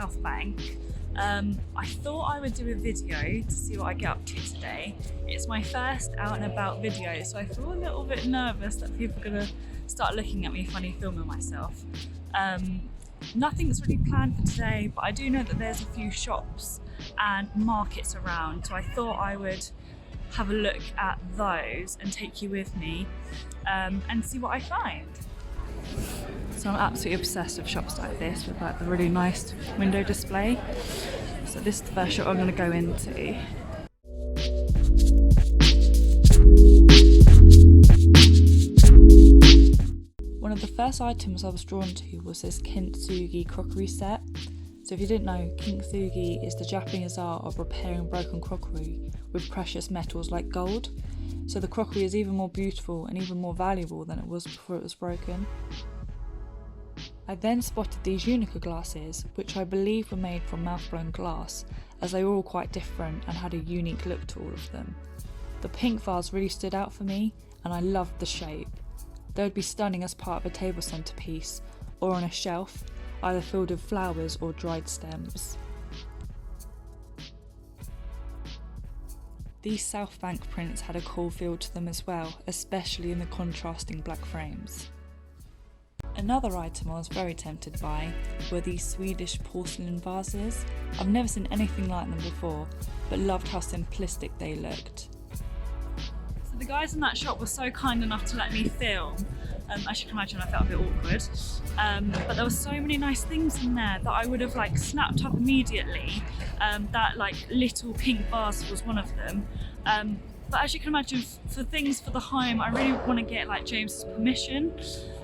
Southbank. I thought I would do a video to see what I get up to today. It's my first out and about video, so I feel a little bit nervous that people are gonna start looking at me funny filming myself. Nothing's really planned for today, but I do know that there's a few shops and markets around, so I thought I would have a look at those and take you with me and see what I find. So I'm absolutely obsessed with shops like this with like the really nice window display. So this is the first shop I'm going to go into. One of the first items I was drawn to was this kintsugi crockery set. So if you didn't know, kintsugi is the Japanese art of repairing broken crockery with precious metals like gold. So the crockery is even more beautiful and even more valuable than it was before it was broken. I then spotted these Unica glasses, which I believe were made from mouth-blown glass, as they were all quite different and had a unique look to all of them. The pink vase really stood out for me, and I loved the shape. They would be stunning as part of a table centrepiece, or on a shelf, either filled with flowers or dried stems. These Southbank prints had a cool feel to them as well, especially in the contrasting black frames. Another item I was very tempted by were these Swedish porcelain vases. I've never seen anything like them before, but loved how simplistic they looked. So the guys in that shop were so kind enough to let me film. As you can imagine, I felt a bit awkward. But there were so many nice things in there that I would have like snapped up immediately. That like little pink vase was one of them. But as you can imagine, for things for the home, I really want to get like James's permission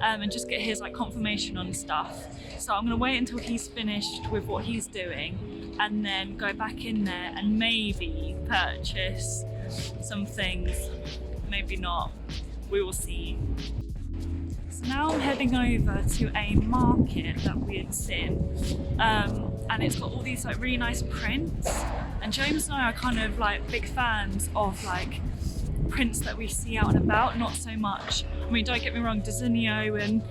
and just get his like confirmation on stuff. So I'm going to wait until he's finished with what he's doing and then go back in there and maybe purchase some things. Maybe not. We will see. So now I'm heading over to a market that we had seen, and it's got all these like really nice prints. And James and I are kind of like big fans of like prints that we see out and about, not so much. I mean, don't get me wrong, Desenio and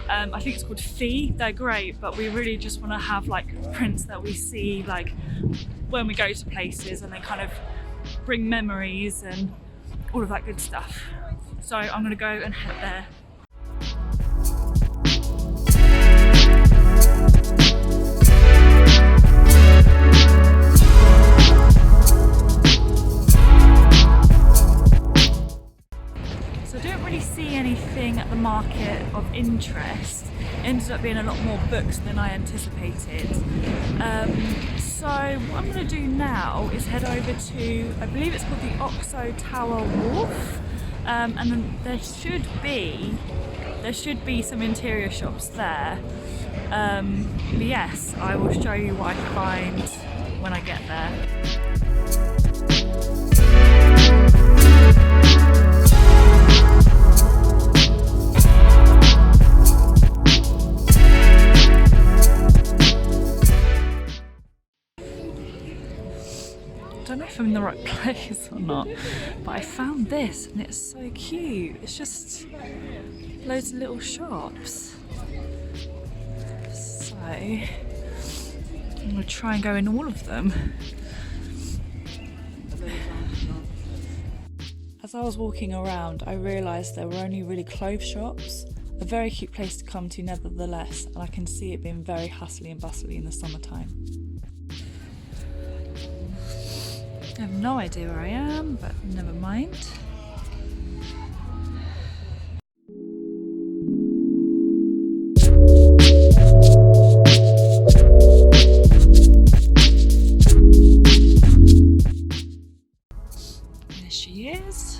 I think it's called Fee, they're great, but we really just want to have like prints that we see like when we go to places and they kind of bring memories and all of that good stuff. So I'm gonna go and head there. Anything at the market of interest. It ended up being a lot more books than I anticipated. So what I'm going to do now is head over to, I believe it's called the Oxo Tower Wharf, and then there should be some interior shops there. But yes, I will show you what I find when I get there. I don't know if I'm in the right place or not, but I found this and it's so cute. It's just loads of little shops. So I'm going to try and go in all of them. As I was walking around, I realised there were only really clothes shops. A very cute place to come to nevertheless, and I can see it being very hustly and bustly in the summertime. I have no idea where I am, but never mind. There she is.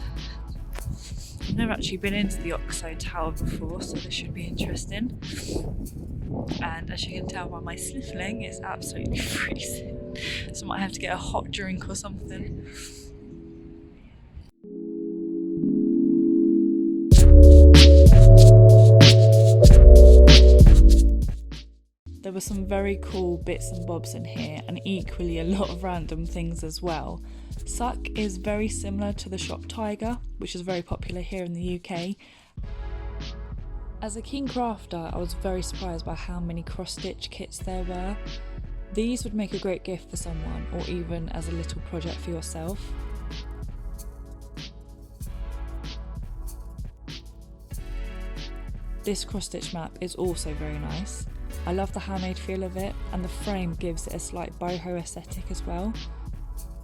I've never actually been into the Oxo Tower before, so this should be interesting. And as you can tell by my sniffling, it's absolutely freezing. So I might have to get a hot drink or something. There were some very cool bits and bobs in here, and equally a lot of random things as well. Suck is very similar to the shop Tiger, which is very popular here in the UK. As a keen crafter, I was very surprised by how many cross-stitch kits there were. These would make a great gift for someone, or even as a little project for yourself. This cross-stitch map is also very nice. I love the handmade feel of it, and the frame gives it a slight boho aesthetic as well.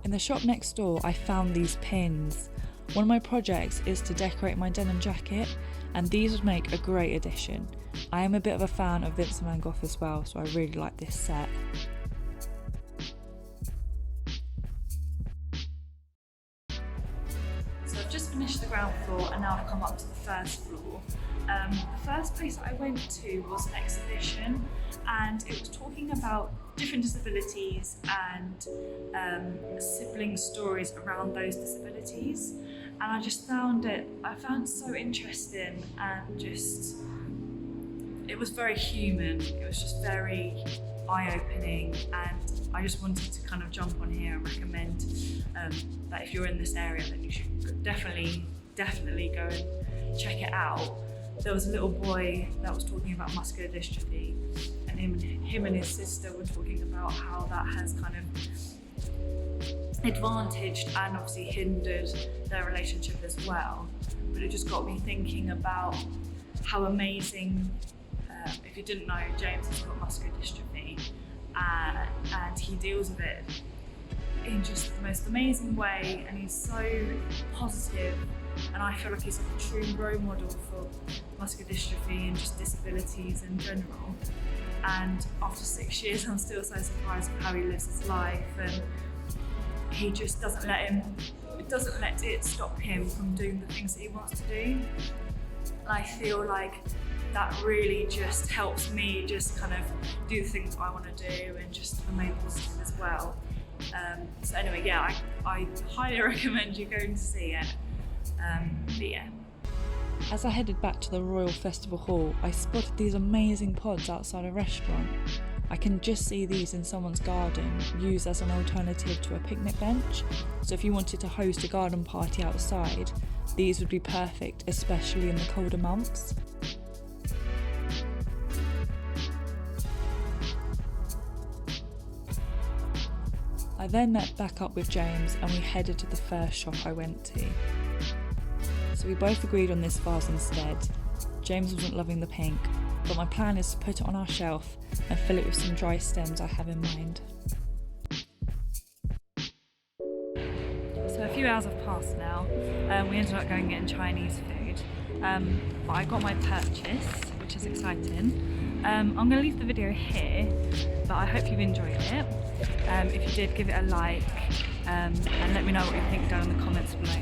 In the shop next door, I found these pins. One of my projects is to decorate my denim jacket, and these would make a great addition. I am a bit of a fan of Vincent van Gogh as well, so I really like this set. So I've just finished the ground floor and now I've come up to the first floor. The first place I went to was an exhibition, and it was talking about different disabilities and sibling stories around those disabilities, and I just found it so interesting, and just it was very human. It was just very eye-opening, and I just wanted to kind of jump on here and recommend that if you're in this area, then you should definitely go and check it out. There was a little boy that was talking about muscular dystrophy, and him and his sister were talking about how that has kind of advantaged and obviously hindered their relationship as well. But it just got me thinking about how amazing, if you didn't know, James has got muscular dystrophy, and he deals with it in just the most amazing way, and he's so positive, and I feel like he's like a true role model for muscular dystrophy and just disabilities in general. And after 6 years, I'm still so surprised at how he lives his life, and he just doesn't let it stop him from doing the things that he wants to do. And I feel like that really just helps me just kind of do the things I want to do and just remain positive as well. So anyway, yeah, I highly recommend you going to see it. But yeah. As I headed back to the Royal Festival Hall, I spotted these amazing pods outside a restaurant. I can just see these in someone's garden, used as an alternative to a picnic bench. So if you wanted to host a garden party outside, these would be perfect, especially in the colder months. I then met back up with James and we headed to the first shop I went to. So we both agreed on this vase instead. James wasn't loving the pink, but my plan is to put it on our shelf and fill it with some dry stems I have in mind. So a few hours have passed now. We ended up going and getting Chinese food, but I got my purchase, which is exciting. I'm going to leave the video here, but I hope you've enjoyed it. If you did, give it a like, and let me know what you think down in the comments below.